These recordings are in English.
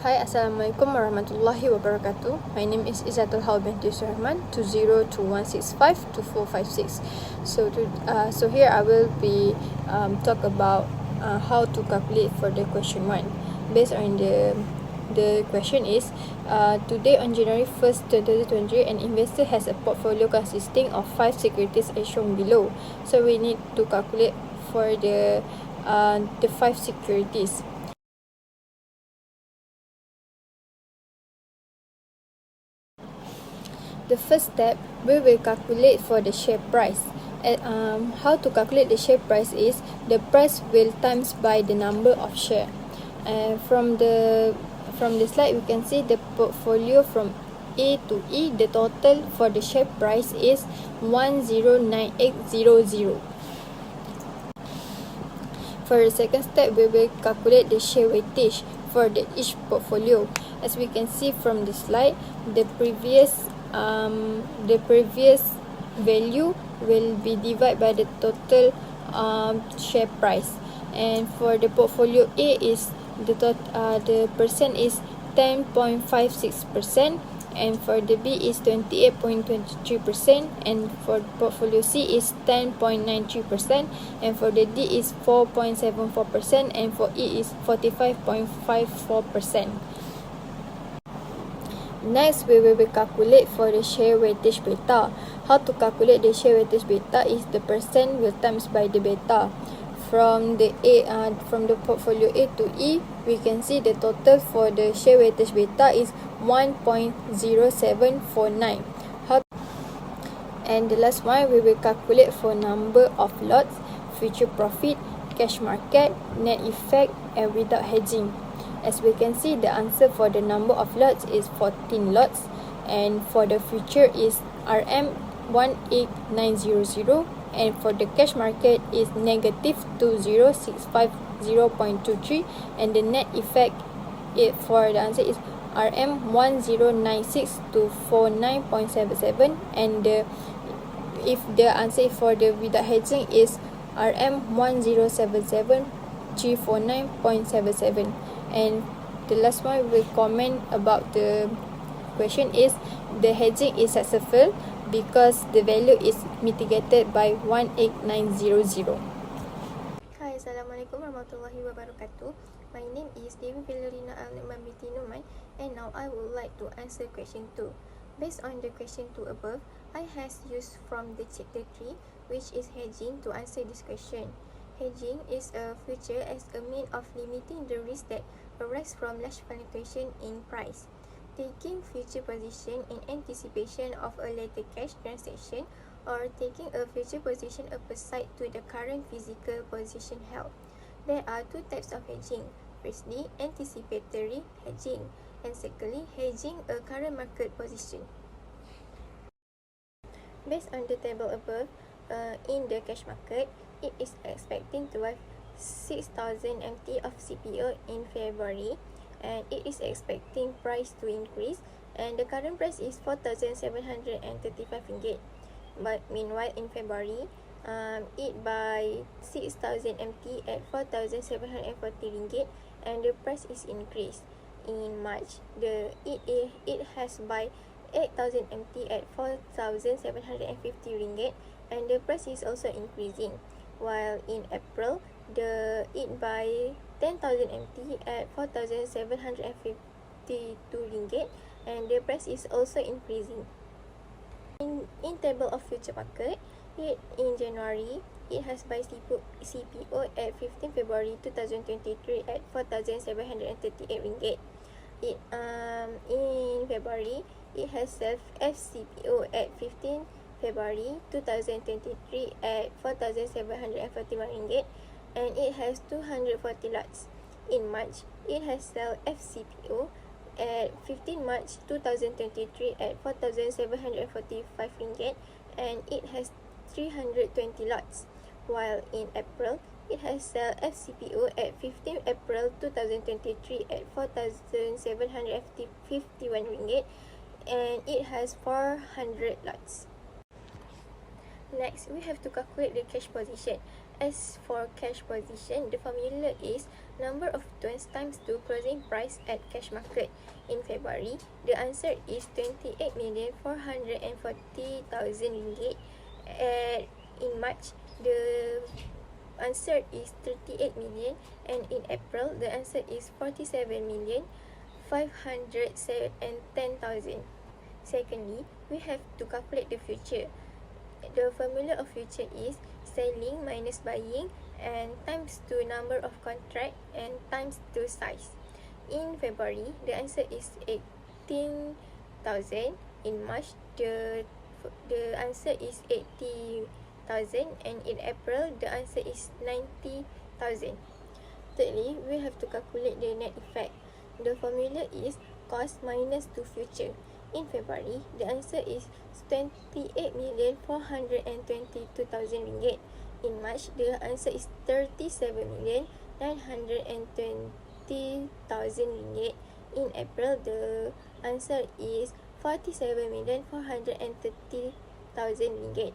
Hi, Assalamualaikum warahmatullahi wabarakatuh. My name is IZZATUL binti 2021652456. So here I will be talk about how to calculate for the question 1. Based on the question is today on January 1st, 2023, an investor has a portfolio consisting of 5 securities as shown below. So we need to calculate for the 5 securities. The first step, we will calculate for the share price. How to calculate the share price is the price will times by the number of share. From the slide, we can see the portfolio from A to E. The total for the share price is 109800. For the second step, we will calculate the share weightage for each portfolio. As we can see from the slide, the previous value will be divided by the total share price. And for the portfolio A is the percent is 10.56%, and for the B is 28.23%, and for portfolio C is 10.93%, and for the D is 4.74%, and for E is 45.54%. Next, we will calculate for the share weightage beta. How to calculate the share weightage beta is the percent will times by the beta. From the portfolio A to E, we can see the total for the share weightage beta is 1.0749. And the last one, we will calculate for number of lots, future profit, cash market, net effect, and without hedging. As we can see, the answer for the number of lots is 14 lots, and for the future is RM18900, and for the cash market is negative 20,650.23, and the net effect for the answer is RM1096,249.77, and if the answer for the without hedging is RM1077,349.77. And the last one we will comment about the question is the hedging is successful because the value is mitigated by 18900. Hi, Assalamualaikum warahmatullahi wabarakatuh. My name is VALERINA binti, and now I would like to answer question 2. Based on the question 2 above, I has used from the chapter 3, which is hedging, to answer this question. Hedging is a feature as a means of limiting the risk that arise from large fluctuation in price. Taking future position in anticipation of a later cash transaction, or taking a future position opposite to the current physical position held. There are two types of hedging. Firstly, anticipatory hedging, and secondly, hedging a current market position. Based on the table above, in the cash market, it is expecting to have 6,000 MT of CPO in February, and it is expecting price to increase, and the current price is 4,735 ringgit. But meanwhile, in February, it buy 6,000 MT at 4,740 ringgit, and the price is increased. In March, it has buy 8,000 MT at 4,750 ringgit, and the price is also increasing. While in April, it buy 10,000 MT at 4,752 ringgit, and the price is also increasing. In table of future market, in January, it has buy CPO at 15 February 2023 at 4,738 ringgit. In February, it has sell FCPO at 15 February 2023 at 4,741 ringgit, and it has 240 lots. In March, it has sell FCPO at 15 March 2023 at 4,745 ringgit, and it has 320 lots. While in April, it has sell FCPO at 15 April 2023 at 4,751 ringgit, and it has 400 lots. Next, we have to calculate the cash position. As for cash position, the formula is number of turns times 2 closing price at cash market. In February, the answer is 28,440,000 ringgit. And in March, the answer is 38 million, and in April, the answer is 47,510,000. Secondly, we have to calculate the future. The formula of future is selling minus buying and times 2 number of contract and times 2 size. In February, the answer is 18,000. In March, the answer is 80,000, and in April, the answer is 90,000. Thirdly, we have to calculate the net effect. The formula is cost minus to future. In February, the answer is 28,422,000 ringgit. In March, the answer is 37,920,000 ringgit. In April, the answer is 47,430,000 ringgit.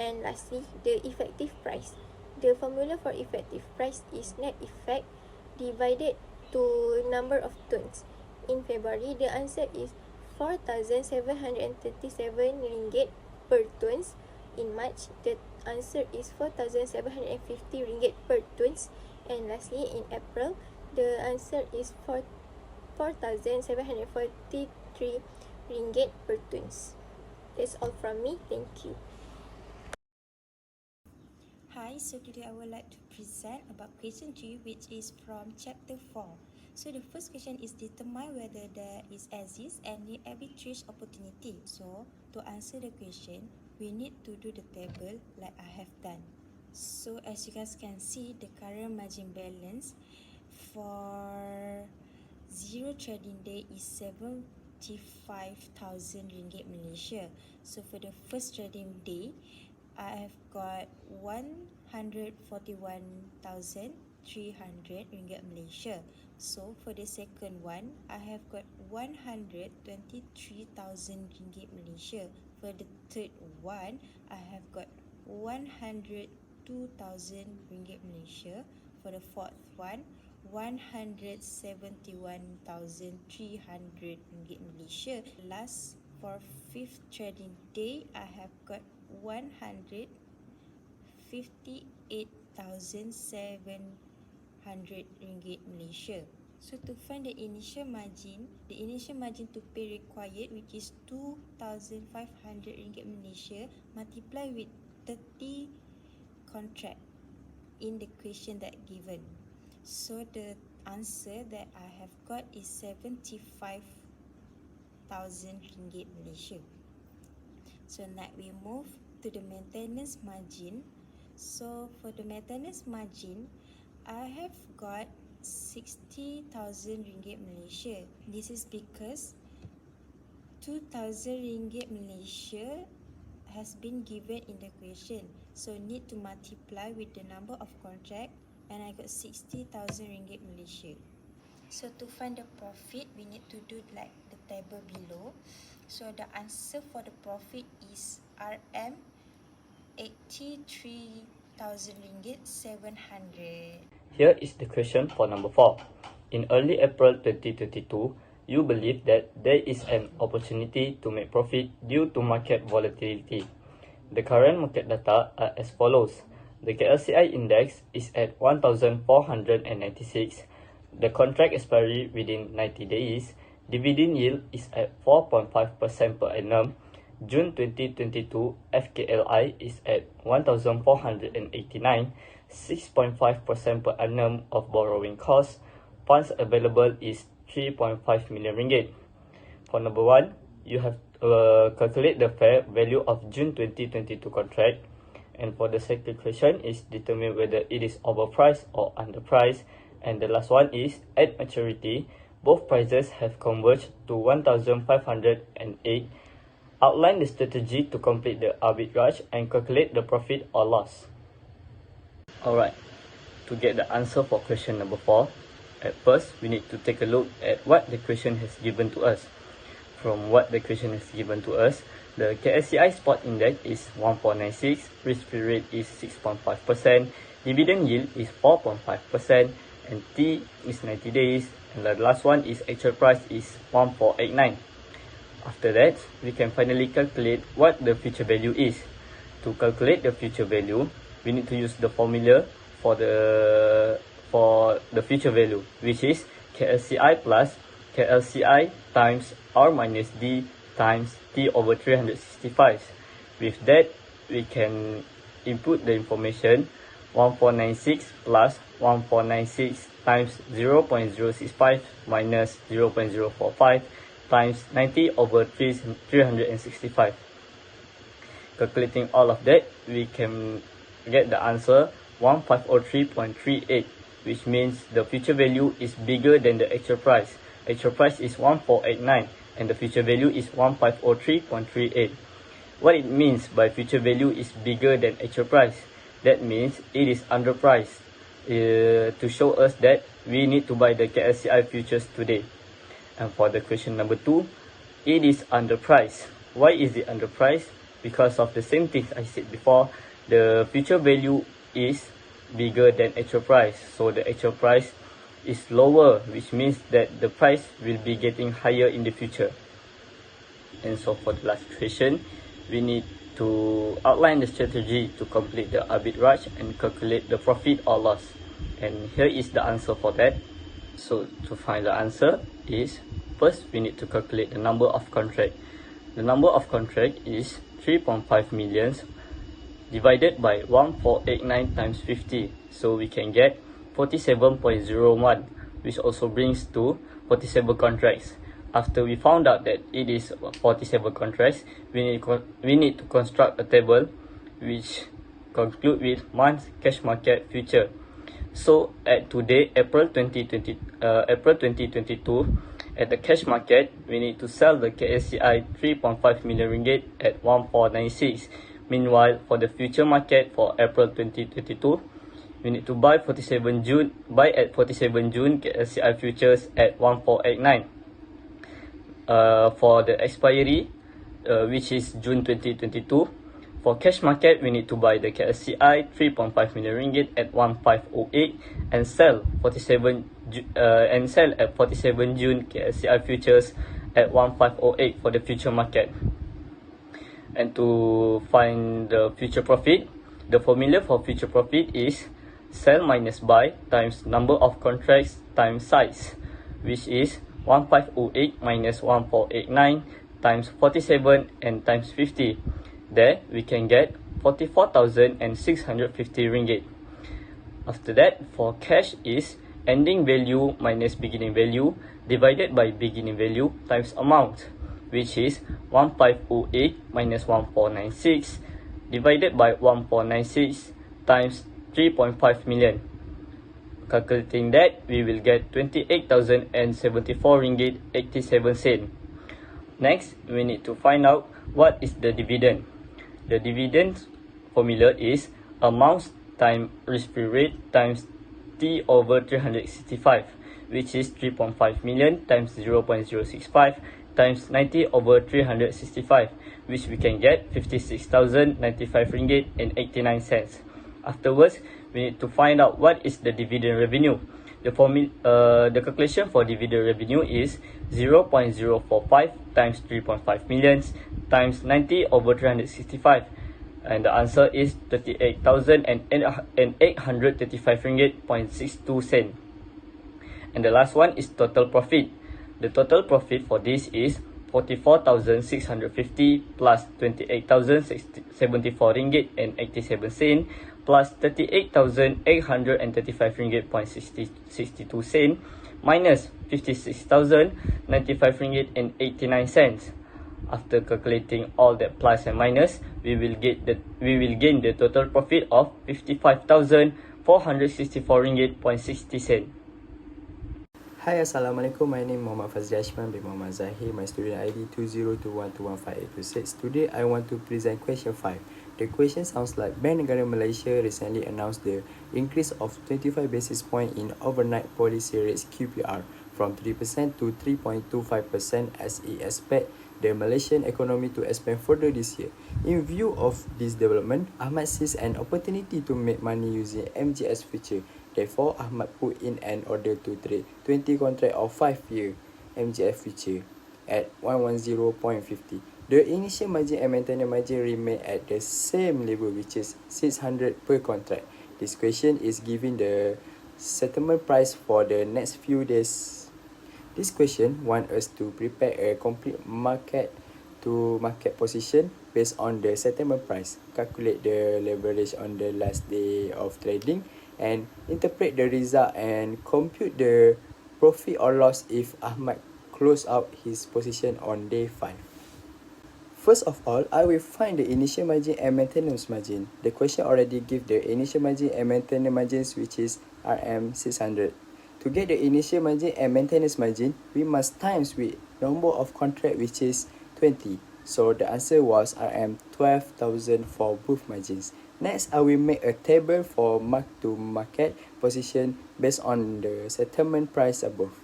And lastly, the effective price. The formula for effective price is net effect divided to number of turns. In February, the answer is 4,737 ringgit per turns. In March, the answer is 4,750 ringgit per turns. And lastly, in April, the answer is 4,743 ringgit per turns. That's all from me. Thank you. Hi, so today I would like to present about question 3, which is from chapter 4. So the first question is determine whether there is exist any arbitrage opportunity. So to answer the question, we need to do the table like I have done. So as you guys can see, the current margin balance for 0 trading day is 75,000 ringgit Malaysia. So for the first trading day, I have got 141,300 ringgit Malaysia. So for the second one, I have got 123,000 ringgit Malaysia. For the third one, I have got 102,000 ringgit Malaysia. For the fourth one, 171,300 ringgit Malaysia. Last, for fifth trading day, I have got 158,700 ringgit Malaysia. So to find the initial margin to pay required, which is 2,500 ringgit Malaysia, multiply with 30 contract in the question that given. So the answer that I have got is 75,000 ringgit Malaysia. So next we move to the maintenance margin. So for the maintenance margin, I have got 60,000 ringgit Malaysia. This is because 2,000 ringgit Malaysia has been given in the question. So need to multiply with the number of contract, and I got 60,000 ringgit Malaysia. So to find the profit, we need to do like the table below. So the answer for the profit is RM 83,000 ringgit 700. Here is the question for number 4. In early April 2022, you believe that there is an opportunity to make profit due to market volatility. The current market data are as follows. The KLCI index is at 1,496. The contract expiry within 90 days. Dividend yield is at 4.5% per annum. June 2022 FKLI is at 1,489, 6.5% per annum of borrowing cost. Funds available is 3.5 million ringgit. For number 1, you have to calculate the fair value of June 2022 contract. And for the second question is determine whether it is overpriced or underpriced. And the last one is at maturity, both prices have converged to 1,508. Outline the strategy to complete the arbitrage and calculate the profit or loss. Alright, to get the answer for question number 4, at first we need to take a look at what the question has given to us. from what the question has given to us, the KSCI spot index is 1496, risk-free rate is 6.5%, dividend yield is 4.5%, and T is 90 days, and the last one is actual price is 1489. After that, we can finally calculate what the future value is. To calculate the future value, we need to use the formula for the future value, which is KLCI plus KLCI times R minus D times T over 365. With that, we can input the information 1496 plus 1496 times 0.065 minus 0.045 times 90 over 365. Calculating all of that, we can get the answer 1503.38, which means the future value is bigger than the actual price. Actual price is 1489 and the future value is 1503.38. What it means by future value is bigger than actual price? That means it is underpriced, to show us that we need to buy the KSCI futures today. And for the question number 2, it is underpriced. Why is it underpriced? Because of the same things I said before, the future value is bigger than actual price. So the actual price is lower, which means that the price will be getting higher in the future. And so for the last question, we need to outline the strategy to complete the arbitrage and calculate the profit or loss. And here is the answer for that. So to find the answer is, first we need to calculate the number of contract. The number of contract is 3.5 millions divided by 1489 times 50. So we can get 47.01, which also brings to 47 contracts. After we found out that it is 47 contracts, we need to construct a table which conclude with month cash market future. So at today, April 2022, at the cash market, we need to sell the KSCI 3.5 million ringgit at 1496. Meanwhile, for the future market for April 2022, we need to buy at 47 June KSCI futures at 1489. For the expiry, which is June 2022, for cash market, we need to buy the KSCI 3.5 million ringgit at 1508 and sell at 47 June KSCI futures at 1508 for the future market. And to find the future profit, the formula for future profit is sell minus buy times number of contracts times size, which is 1508 minus 1489 times 47 and times 50. There we can get 44,650 ringgit. After that, for cash is ending value minus beginning value divided by beginning value times amount, which is 1508 minus 1496 divided by 1496 times 3.5 million. Calculating that, we will get 28,074 ringgit 87 cent. Next, we need to find out what is the dividend. The dividend formula is amount times risk-free rate times T over 365, which is 3.5 million times 0.065 times 90 over 365, which we can get 56,095 ringgit and 89 cents. Afterwards, we need to find out what is the dividend revenue. The calculation for dividend revenue is 0.045 times 3.5 millions times 90 over 365, and the answer is 38,835 ringgit 0.62 cent. And the last one is total profit. The total profit for this is 44,650 plus 28,074 ringgit and 87 cent plus 38,835 ringgit 0.62 cent minus 56,095 ringgit and 89 cents. After calculating all that plus and minus, we will gain the total profit of 55,464 ringgit 0.60 cent. Hi, Assalamualaikum. My name is Muhammad FAZREE Ashman bin Muhammad Zahir. My student ID 2021215826. Today, I want to present question 5. The question sounds like Bank Negara Malaysia recently announced the increase of 25 basis point in overnight policy rates QPR from 3% to 3.25% as it expects the Malaysian economy to expand further this year. In view of this development, Ahmad sees an opportunity to make money using MGS future. Therefore, Ahmad put in an order to trade 20 contract of 5-year MGF future at 110.50. The initial margin and maintenance margin remain at the same level, which is 600 per contract. This question is giving the settlement price for the next few days. This question wants us to prepare a complete market to market position based on the settlement price, calculate the leverage on the last day of trading, and interpret the result and compute the profit or loss if Ahmad close out his position on day 5. First of all, I will find the initial margin and maintenance margin. The question already give the initial margin and maintenance margins, which is RM600. To get the initial margin and maintenance margin, we must times with number of contract, which is 20. So the answer was RM12,000 for both margins. Next, I will make a table for mark to market position based on the settlement price above.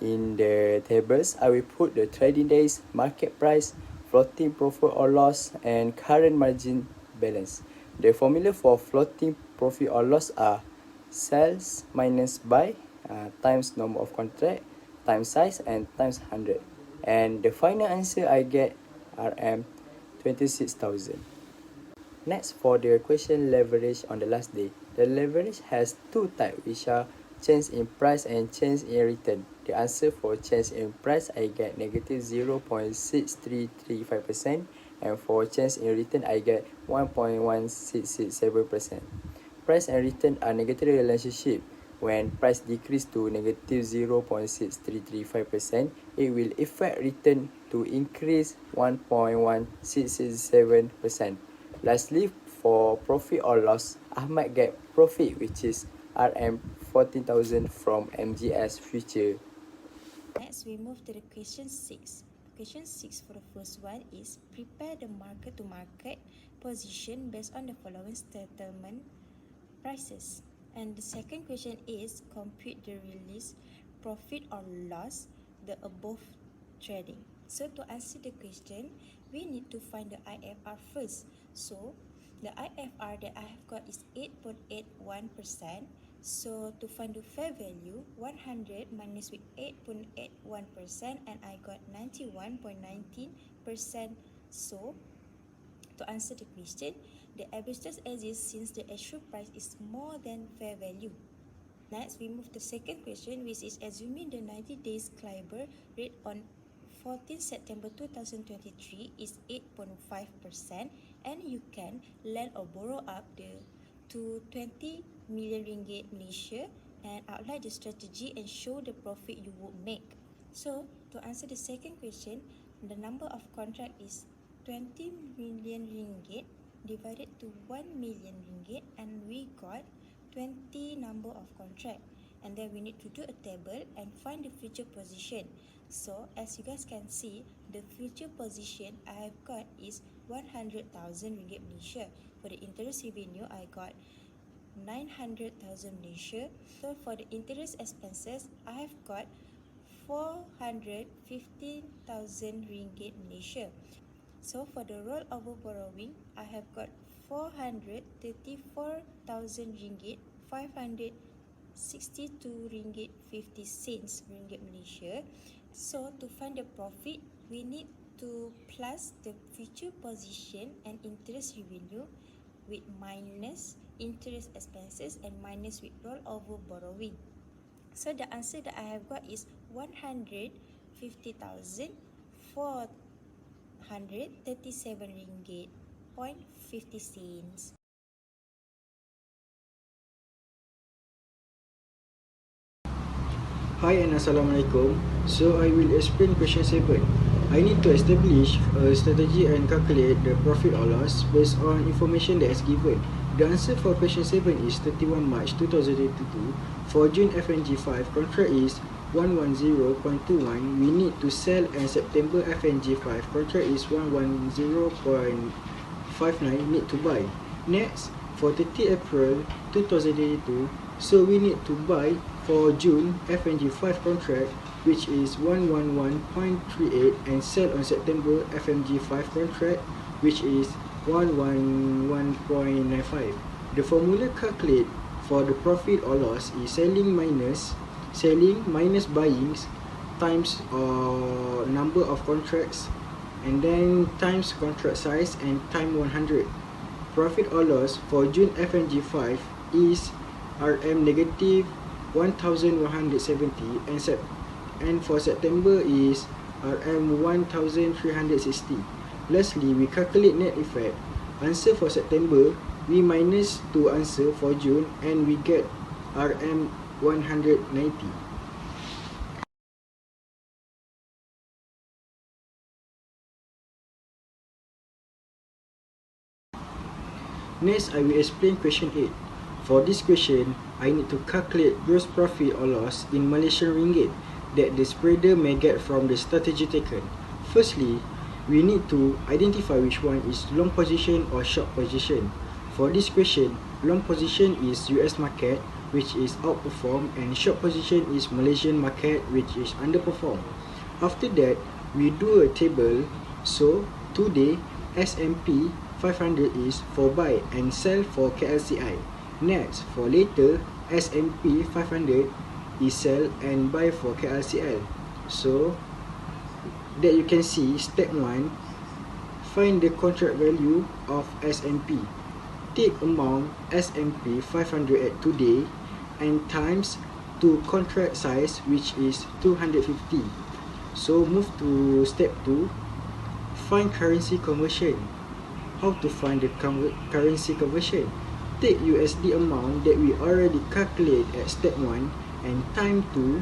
In the tables, I will put the trading days, market price, floating profit or loss, and current margin balance. The formula for floating profit or loss are sales minus buy times number of contract times size and times 100. And the final answer I get RM26,000. Next, for the question leverage on the last day. The leverage has two types, which are change in price and change in return. The answer for change in price, I get negative 0.6335%, and for change in return, I get 1.1667%. Price and return are negative relationship. When price decrease to negative 0.6335%, it will affect return to increase 1.1667%. Lastly, for profit or loss, Ahmad get profit, which is RM14,000 from MGS future. Next, we move to the question 6. Question 6 for the first one is prepare the market to market position based on the following settlement prices. And the second question is compute the release profit or loss the above trading. So to answer the question, we need to find the IFR first. So the IFR that I have got is 8.81%. So to find the fair value, 100 minus with 8.81%, and I got 91.19%. So to answer the question, the average does exist since the actual price is more than fair value. Next, we move to the second question, which is assuming the 90 days CLIBOR rate on 14 September 2023 is 8.5%, and you can lend or borrow up to 20 million ringgit Malaysia, and outline the strategy and show the profit you would make. So to answer the second question, the number of contract is 20 million ringgit divided to 1 million ringgit, and we got 20 number of contract, and then we need to do a table and find the future position. So as you guys can see, the future position I have got is 100,000 ringgit Malaysia. For the interest revenue, I got 900,000 Malaysia. So for the interest expenses, I have got 415,000 ringgit Malaysia. So for the rollover borrowing, I have got 434,000 ringgit, 562 ringgit 50 cents ringgit Malaysia. So to find the profit, we need to plus the future position and interest revenue with minus interest expenses and minus with rollover borrowing. So the answer that I have got is 150,437 ringgit 50 cents. Hi and Assalamualaikum. So I will explain question 7. I need to establish a strategy and calculate the profit or loss based on information that is given. The answer for question 7 is 31 March 2022. For June FNG5 contract is 110.21. We need to sell, and September FNG5 contract is 110.59. Need to buy. Next, for 30 April 2022, so we need to buy for June FNG5 contract which is 111.38, and sell on September FMG5 contract, which is 111.95. The formula calculate for the profit or loss is selling minus buying times number of contracts, and then times contract size and time 100. Profit or loss for June FMG5 is RM negative 1170, and for September is RM 1360. Lastly, we calculate net effect. Answer for September, we minus to answer for June, and we get RM 190. Next, I will explain question 8. For this question, I need to calculate gross profit or loss in Malaysian ringgit that the spreader may get from the strategy taken. Firstly, we need to identify which one is long position or short position. For this question, long position is US market, which is outperformed, and short position is Malaysian market, which is underperformed. After that, we do a table. So today, S&P 500 is for buy and sell for KLCI. Next, for later, S&P 500 is sell and buy for KLCL. So that you can see, step 1, find the contract value of S&P. Take amount S&P 500 at today and times to contract size, which is 250. So move to step 2, find currency conversion. How to find the currency conversion? Take USD amount that we already calculate at step 1 and time to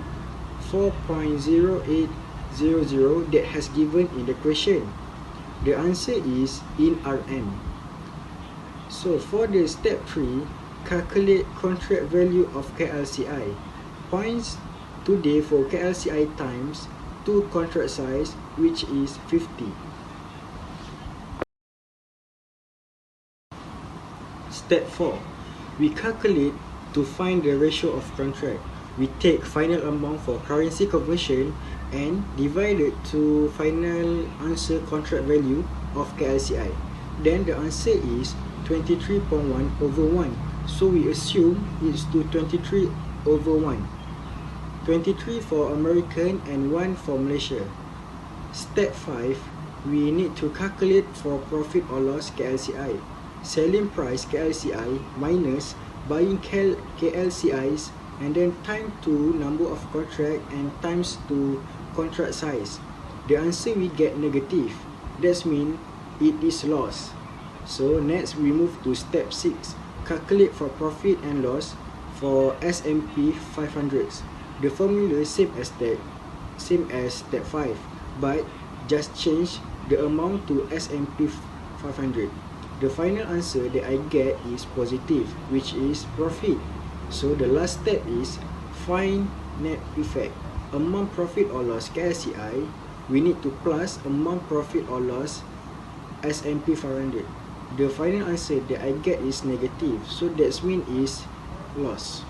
4.0800 that has given in the question. The answer is in RM. So for the step 3, calculate contract value of KLCI. Points today for KLCI times to contract size, which is 50. Step 4, we calculate to find the ratio of contract. We take final amount for currency conversion and divide it to final answer contract value of KLCI. Then the answer is 23.1 over 1. So we assume it's to 23 over 1. 23 for American and 1 for Malaysia. Step 5, we need to calculate for profit or loss KLCI. Selling price KLCI minus buying KLCIs, and then time to number of contract and times to contract size. The answer we get negative. That means it is loss. So next we move to step 6. Calculate for profit and loss for S&P 500s. The formula same as step 5, but just change the amount to S&P 500. The final answer that I get is positive, which is profit. So the last step is find net effect. Amount profit or loss KLCI, we need to plus amount profit or loss S&P 500. The final answer that I get is negative, so that means is loss.